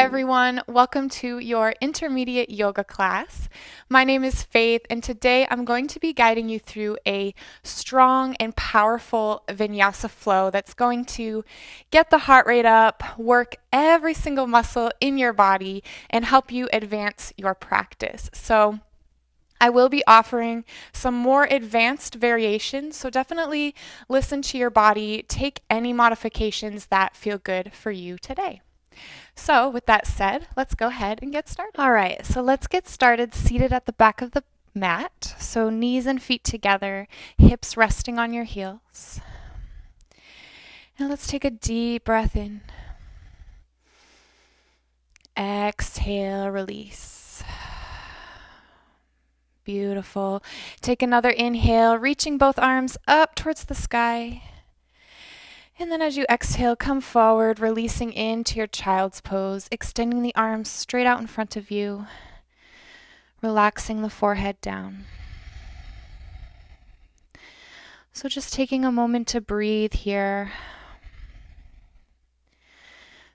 everyone. Welcome to your intermediate yoga class. My name is Faith, and today I'm going to be guiding you through a strong and powerful vinyasa flow that's going to get the heart rate up, work every single muscle in your body, and help you advance your practice. So I will be offering some more advanced variations, so definitely listen to your body, take any modifications that feel good for you today. So with that said, let's go ahead and get started. All right, so let's get started seated at the back of the mat. So knees and feet together, hips resting on your heels. And let's take a deep breath in. Exhale, release. Beautiful. Take another inhale, reaching both arms up towards the sky. And then as you exhale, come forward, releasing into your child's pose, extending the arms straight out in front of you, relaxing the forehead down. So just taking a moment to breathe here,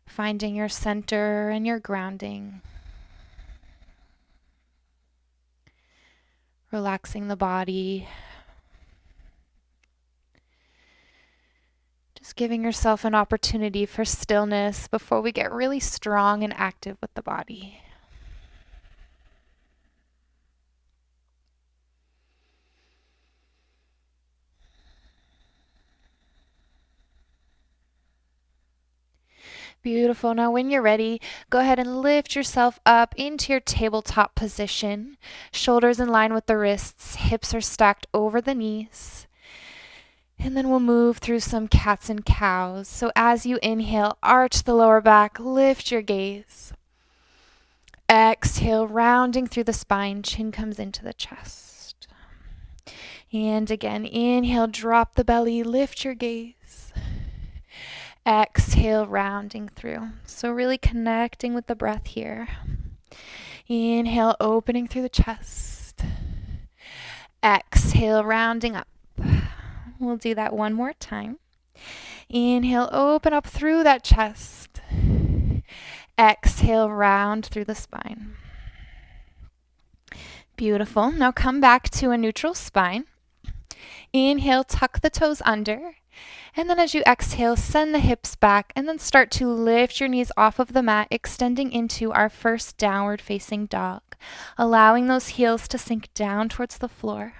finding your center and your grounding, relaxing the body. Just giving yourself an opportunity for stillness before we get really strong and active with the body. Beautiful. Now when you're ready, go ahead and lift yourself up into your tabletop position. Shoulders in line with the wrists, hips are stacked over the knees. And then we'll move through some cats and cows. So as you inhale, arch the lower back, lift your gaze. Exhale, rounding through the spine, chin comes into the chest. And again, inhale, drop the belly, lift your gaze. Exhale, rounding through. So really connecting with the breath here. Inhale, opening through the chest. Exhale, rounding up. We'll do that one more time. Inhale, open up through that chest. Exhale, round through the spine. Beautiful. Now come back to a neutral spine. Inhale, tuck the toes under. And then as you exhale, send the hips back and then start to lift your knees off of the mat, extending into our first downward facing dog, allowing those heels to sink down towards the floor.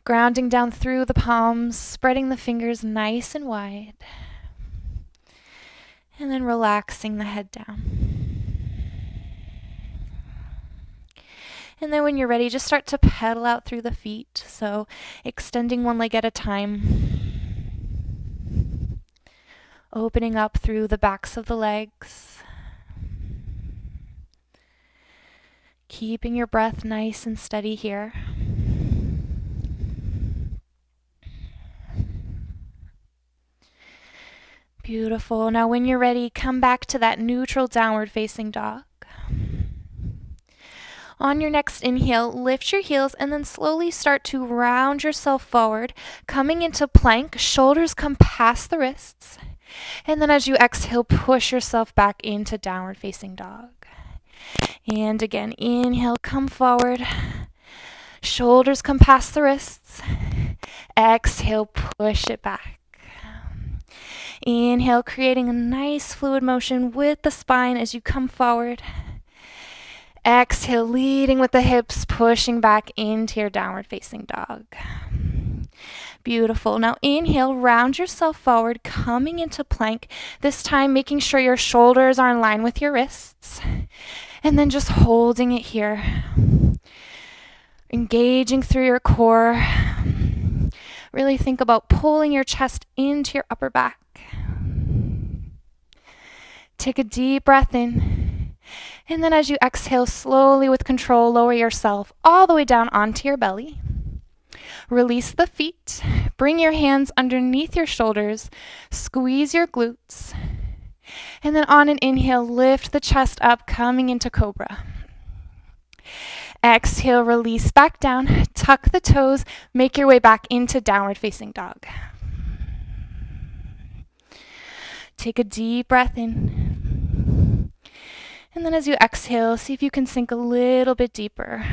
Grounding down through the palms, spreading the fingers nice and wide. And then relaxing the head down. And then when you're ready, just start to pedal out through the feet. So extending one leg at a time. Opening up through the backs of the legs. Keeping your breath nice and steady here. Beautiful. Now when you're ready, come back to that neutral downward facing dog. On your next inhale, lift your heels and then slowly start to round yourself forward, coming into plank. Shoulders come past the wrists. And then as you exhale, push yourself back into downward facing dog. And again, inhale, come forward. Shoulders come past the wrists. Exhale, push it back. Inhale, creating a nice fluid motion with the spine as you come forward. Exhale, leading with the hips, pushing back into your downward facing dog. Beautiful. Now inhale, round yourself forward, coming into plank. This time making sure your shoulders are in line with your wrists. And then just holding it here. Engaging through your core. Really think about pulling your chest into your upper back. Take a deep breath in. And then as you exhale, slowly with control, lower yourself all the way down onto your belly. Release the feet. Bring your hands underneath your shoulders. Squeeze your glutes. And then on an inhale, lift the chest up, coming into cobra. Exhale, release back down. Tuck the toes. Make your way back into downward facing dog. Take a deep breath in. then as you exhale, see if you can sink a little bit deeper.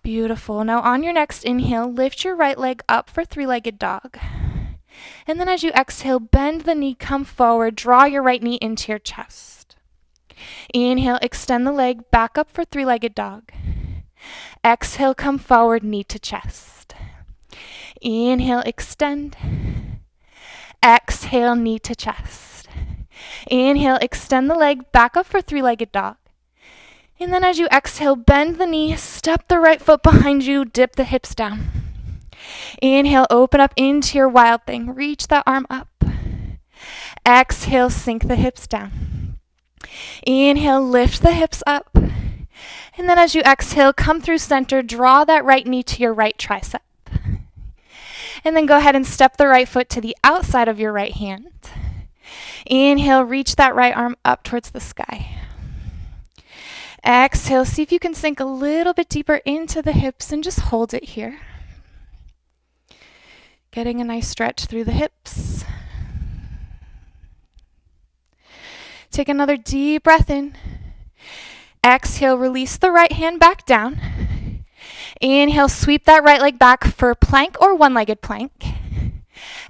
Beautiful. Now on your next inhale, lift your right leg up for three-legged dog. And then as you exhale, bend the knee, come forward, draw your right knee into your chest. Inhale, extend the leg back up for three-legged dog. Exhale, come forward, knee to chest. Inhale, extend. Exhale, knee to chest. Inhale, extend the leg back up for three-legged dog. And then as you exhale, bend the knee, step the right foot behind you, dip the hips down. Inhale, open up into your wild thing. Reach that arm up. Exhale, sink the hips down. Inhale, lift the hips up. And then as you exhale, come through center, draw that right knee to your right tricep. And then go ahead and step the right foot to the outside of your right hand. Inhale, reach that right arm up towards the sky. Exhale, see if you can sink a little bit deeper into the hips and just hold it here. Getting a nice stretch through the hips. Take another deep breath in. Exhale, release the right hand back down. Inhale, sweep that right leg back for plank or one-legged plank.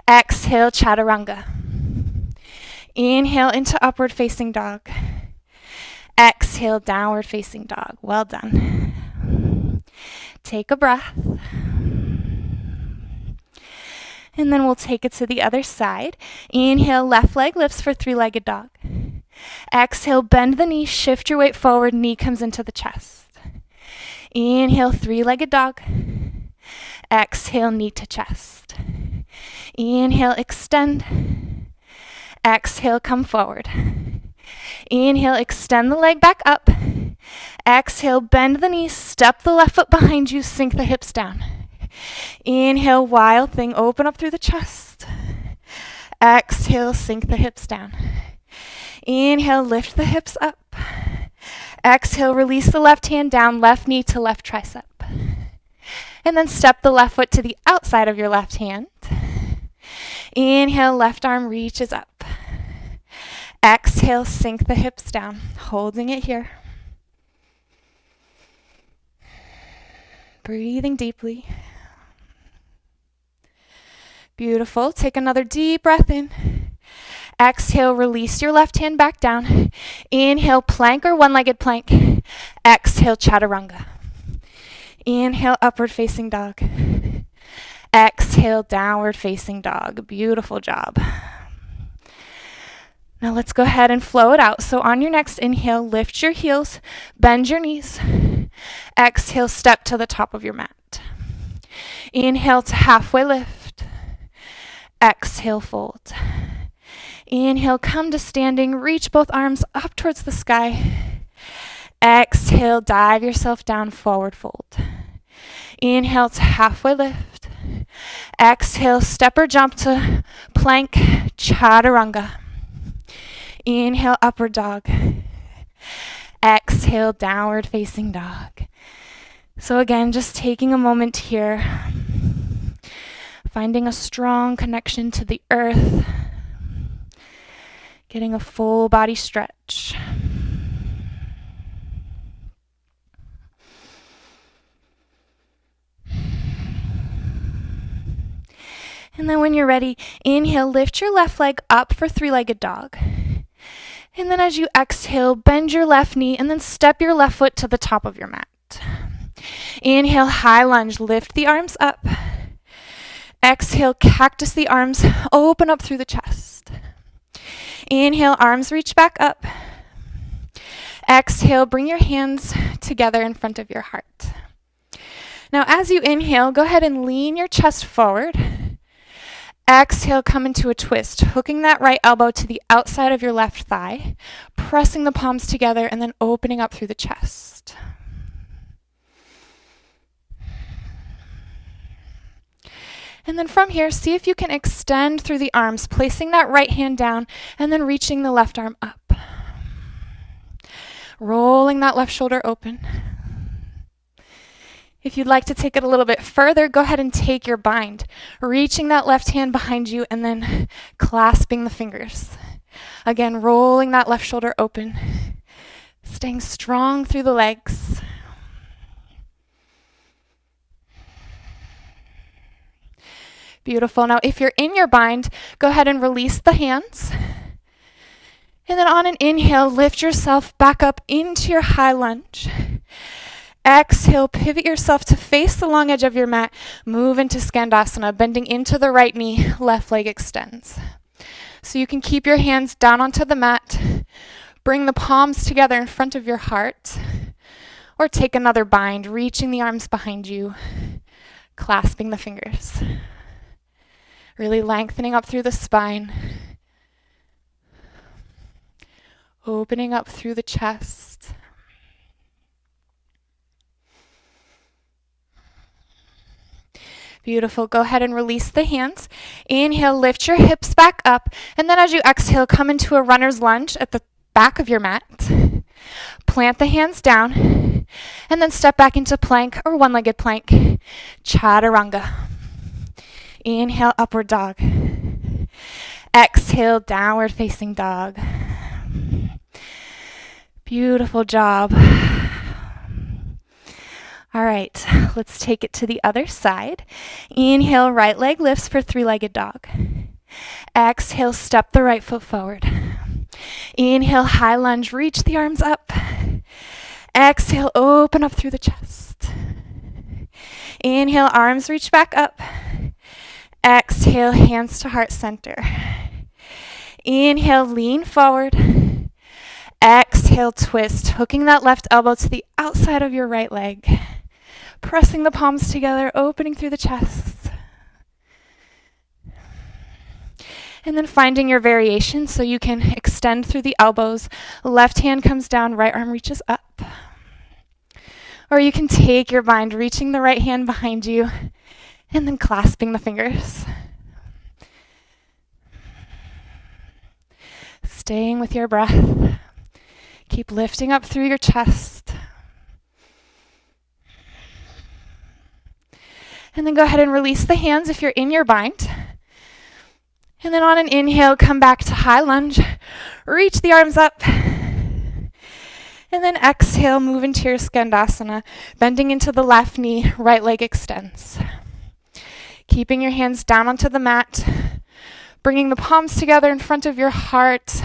Exhale, chaturanga. Inhale into upward facing dog. Exhale, downward facing dog. Well done. Take a breath. And then we'll take it to the other side. Inhale, left leg lifts for three-legged dog. Exhale, bend the knee, shift your weight forward, knee comes into the chest. Inhale, three-legged dog. Exhale, knee to chest. Inhale, extend. Exhale, come forward. Inhale, extend the leg back up. Exhale, bend the knee, step the left foot behind you, sink the hips down. Inhale, wild thing, open up through the chest. Exhale, sink the hips down. Inhale, lift the hips up. Exhale, release the left hand down, left knee to left tricep. And then step the left foot to the outside of your left hand. Inhale, left arm reaches up. Exhale, sink the hips down, holding it here. Breathing deeply. Beautiful. Take another deep breath in. Exhale, release your left hand back down. Inhale, plank or one-legged plank. Exhale, chaturanga. Inhale, upward facing dog. Exhale, downward facing dog. Beautiful job. Now let's go ahead and flow it out. So on your next inhale, lift your heels, bend your knees. Exhale, step to the top of your mat. Inhale to halfway lift. Exhale, fold. Inhale, come to standing, reach both arms up towards the sky. Exhale, dive yourself down, forward fold. Inhale to halfway lift. Exhale, step or jump to plank, chaturanga. Inhale, upward dog. Exhale, downward facing dog. So again, just taking a moment here, finding a strong connection to the earth, getting a full body stretch. And then when you're ready, inhale, lift your left leg up for three-legged dog. And then as you exhale, bend your left knee and then step your left foot to the top of your mat. Inhale, high lunge, lift the arms up. Exhale, cactus the arms, open up through the chest. Inhale, arms reach back up. Exhale, bring your hands together in front of your heart. Now as you inhale, go ahead and lean your chest forward. Exhale, come into a twist, hooking that right elbow to the outside of your left thigh, pressing the palms together and then opening up through the chest. And then from here, see if you can extend through the arms, placing that right hand down and then reaching the left arm up. Rolling that left shoulder open. If you'd like to take it a little bit further, go ahead and take your bind, reaching that left hand behind you and then clasping the fingers. Again, rolling that left shoulder open, staying strong through the legs. Beautiful. Now, if you're in your bind, go ahead and release the hands. And then on an inhale, lift yourself back up into your high lunge. Exhale, pivot yourself to face the long edge of your mat. Move into Skandasana, bending into the right knee, left leg extends. So you can keep your hands down onto the mat. Bring the palms together in front of your heart. Or take another bind, reaching the arms behind you, clasping the fingers. Really lengthening up through the spine. Opening up through the chest. Beautiful. Go ahead and release the hands. Inhale, lift your hips back up. And then as you exhale, come into a runner's lunge at the back of your mat. Plant the hands down. And then step back into plank or one-legged plank. Chaturanga. Inhale, upward dog. Exhale, downward facing dog. Beautiful job. All right, let's take it to the other side. Inhale, right leg lifts for three-legged dog. Exhale, step the right foot forward. Inhale, high lunge, reach the arms up. Exhale, open up through the chest. Inhale, arms reach back up. Exhale, hands to heart center. Inhale, lean forward. Exhale, twist, hooking that left elbow to the outside of your right leg. Pressing the palms together, opening through the chest. And then finding your variation so you can extend through the elbows. Left hand comes down, right arm reaches up. Or you can take your bind, reaching the right hand behind you, and then clasping the fingers. Staying with your breath. Keep lifting up through your chest. And then go ahead and release the hands if you're in your bind. And then on an inhale, come back to high lunge. Reach the arms up. And then exhale, move into your Skandasana, bending into the left knee, right leg extends. Keeping your hands down onto the mat, bringing the palms together in front of your heart,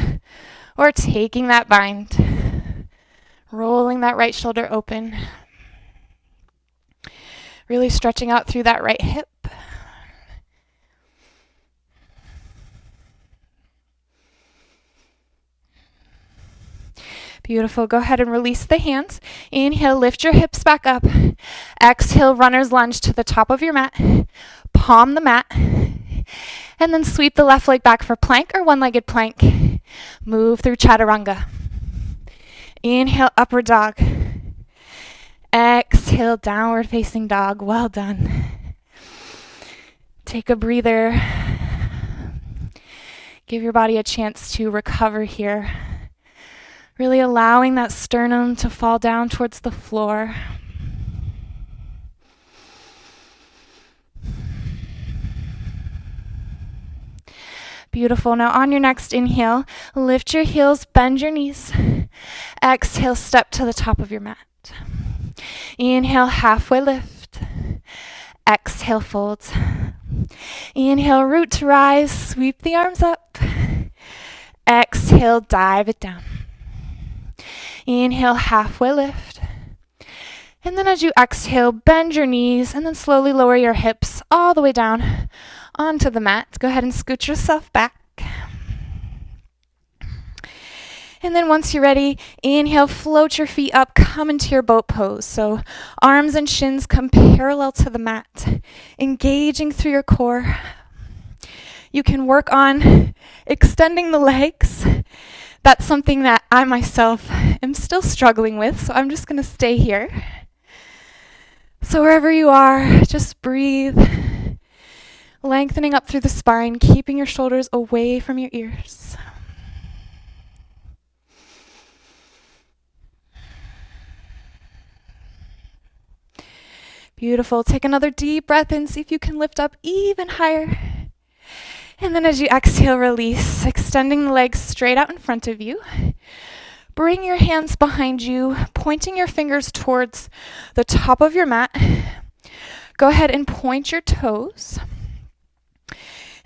or taking that bind, rolling that right shoulder open. Really stretching out through that right hip. Beautiful. Go ahead and release the hands. Inhale, lift your hips back up. Exhale, runner's lunge to the top of your mat. Palm the mat. And then sweep the left leg back for plank or one-legged plank. Move through Chaturanga. Inhale, upward dog. Exhale, downward facing dog. Well done. Take a breather. Give your body a chance to recover here. Really allowing that sternum to fall down towards the floor. Beautiful. Now on your next inhale, lift your heels, bend your knees. Exhale, step to the top of your mat. Inhale, halfway lift. Exhale, fold. Inhale, root to rise, sweep the arms up. Exhale, dive it down. Inhale, halfway lift. And then as you exhale, bend your knees and then slowly lower your hips all the way down onto the mat. Go ahead and scoot yourself back. And then once you're ready, inhale, float your feet up, come into your boat pose. So arms and shins come parallel to the mat, engaging through your core. You can work on extending the legs. That's something that I myself am still struggling with, so I'm just going to stay here. So wherever you are, just breathe, lengthening up through the spine, keeping your shoulders away from your ears. Beautiful. Take another deep breath in. See if you can lift up even higher. And then as you exhale, release, extending the legs straight out in front of you. Bring your hands behind you, pointing your fingers towards the top of your mat. Go ahead and point your toes.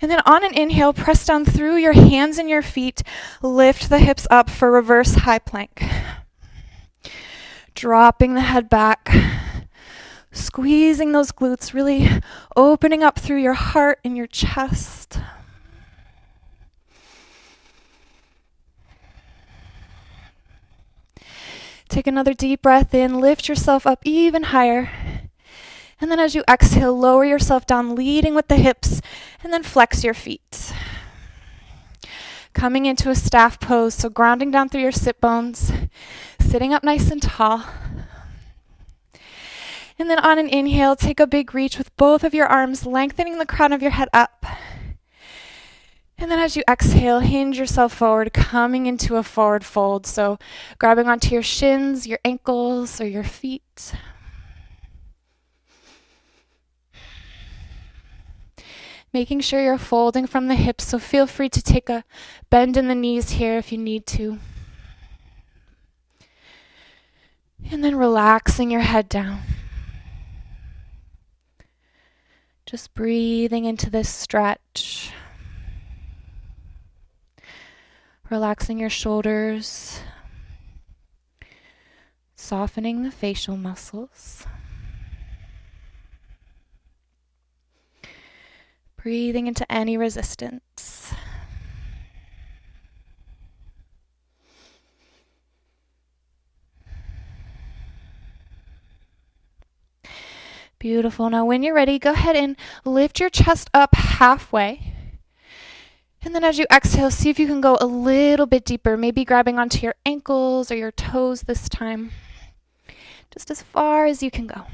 And then on an inhale, press down through your hands and your feet. Lift the hips up for reverse high plank. Dropping the head back. Squeezing those glutes, really opening up through your heart and your chest. Take another deep breath in, lift yourself up even higher. And then as you exhale, lower yourself down, leading with the hips, and then flex your feet. Coming into a staff pose, so grounding down through your sit bones, sitting up nice and tall. And then on an inhale, take a big reach with both of your arms, lengthening the crown of your head up. And then as you exhale, hinge yourself forward, coming into a forward fold. So grabbing onto your shins, your ankles, or your feet. Making sure you're folding from the hips, so feel free to take a bend in the knees here if you need to. And then relaxing your head down. Just breathing into this stretch. Relaxing your shoulders. Softening the facial muscles. Breathing into any resistance. Beautiful. Now when you're ready, go ahead and lift your chest up halfway. And then as you exhale, see if you can go a little bit deeper, maybe grabbing onto your ankles or your toes this time. Just as far as you can go.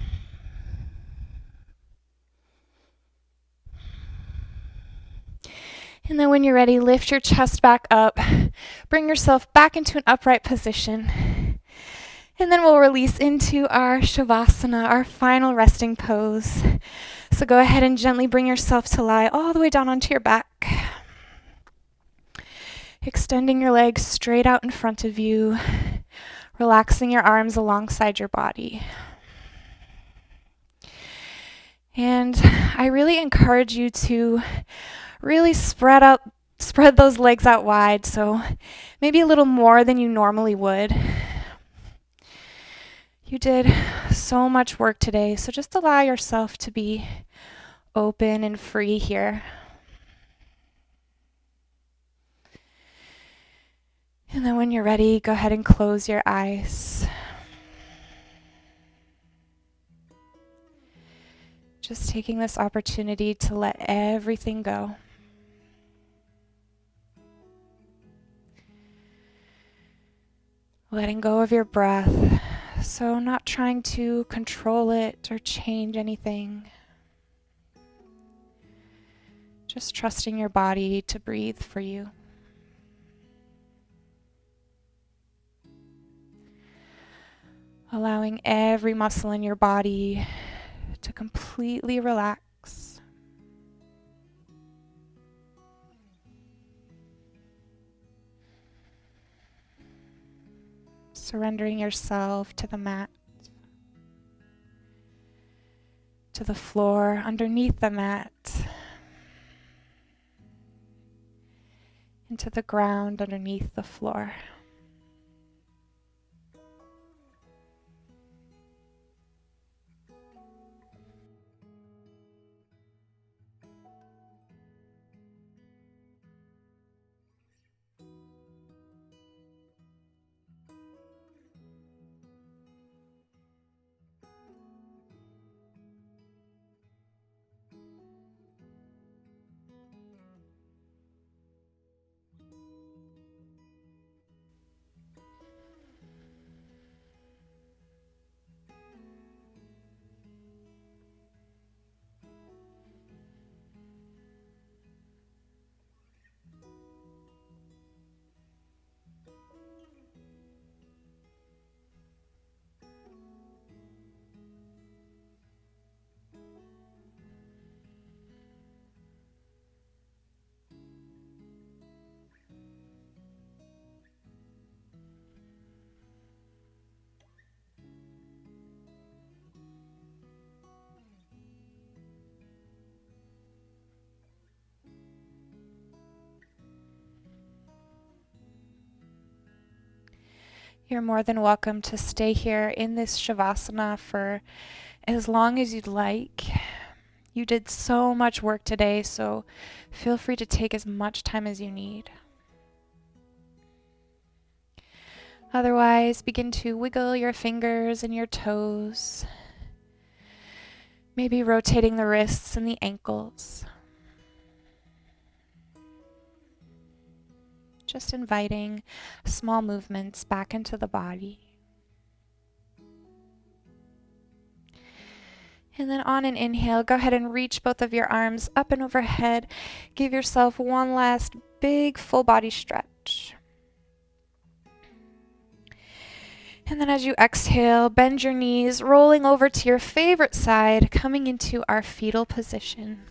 And then when you're ready, lift your chest back up. Bring yourself back into an upright position. And then we'll release into our Shavasana, our final resting pose. So go ahead and gently bring yourself to lie all the way down onto your back. Extending your legs straight out in front of you. Relaxing your arms alongside your body. And I really encourage you to really spread those legs out wide, so maybe a little more than you normally would. You did so much work today, so just allow yourself to be open and free here. And then when you're ready, go ahead and close your eyes. Just taking this opportunity to let everything go. Letting go of your breath. So not trying to control it or change anything. Just trusting your body to breathe for you. Allowing every muscle in your body to completely relax. Surrendering yourself to the mat, to the floor underneath the mat, and to the ground underneath the floor. You're more than welcome to stay here in this Shavasana for as long as you'd like. You did so much work today, so feel free to take as much time as you need. Otherwise, begin to wiggle your fingers and your toes, maybe rotating the wrists and the ankles. Just inviting small movements back into the body. And then on an inhale, go ahead and reach both of your arms up and overhead. Give yourself one last big full body stretch. And then as you exhale, bend your knees, rolling over to your favorite side, coming into our fetal position.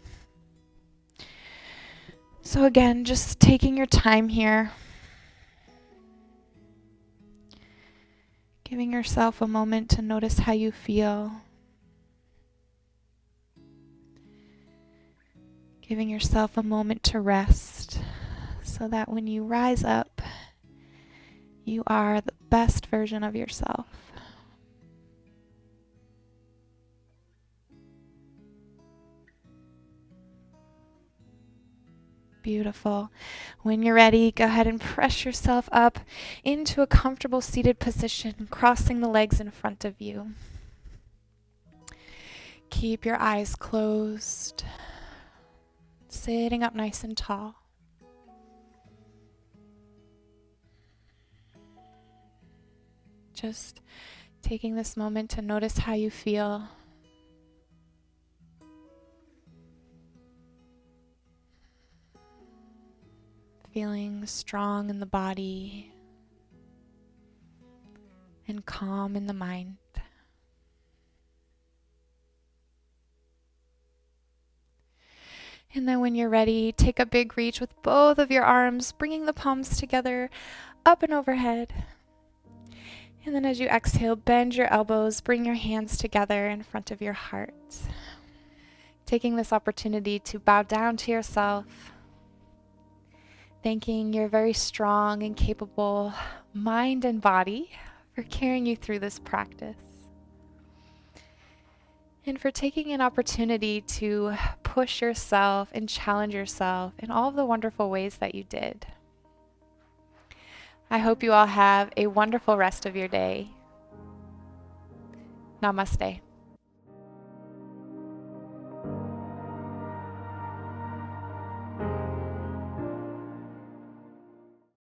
So again, just taking your time here. Giving yourself a moment to notice how you feel. Giving yourself a moment to rest so that when you rise up, you are the best version of yourself. Beautiful. When you're ready, go ahead and press yourself up into a comfortable seated position, crossing the legs in front of you. Keep your eyes closed, sitting up nice and tall. Just taking this moment to notice how you feel. Feeling strong in the body and calm in the mind. And then when you're ready, take a big reach with both of your arms, bringing the palms together up and overhead. And then as you exhale, bend your elbows, bring your hands together in front of your heart. Taking this opportunity to bow down to yourself, thanking your very strong and capable mind and body for carrying you through this practice. And for taking an opportunity to push yourself and challenge yourself in all of the wonderful ways that you did. I hope you all have a wonderful rest of your day. Namaste.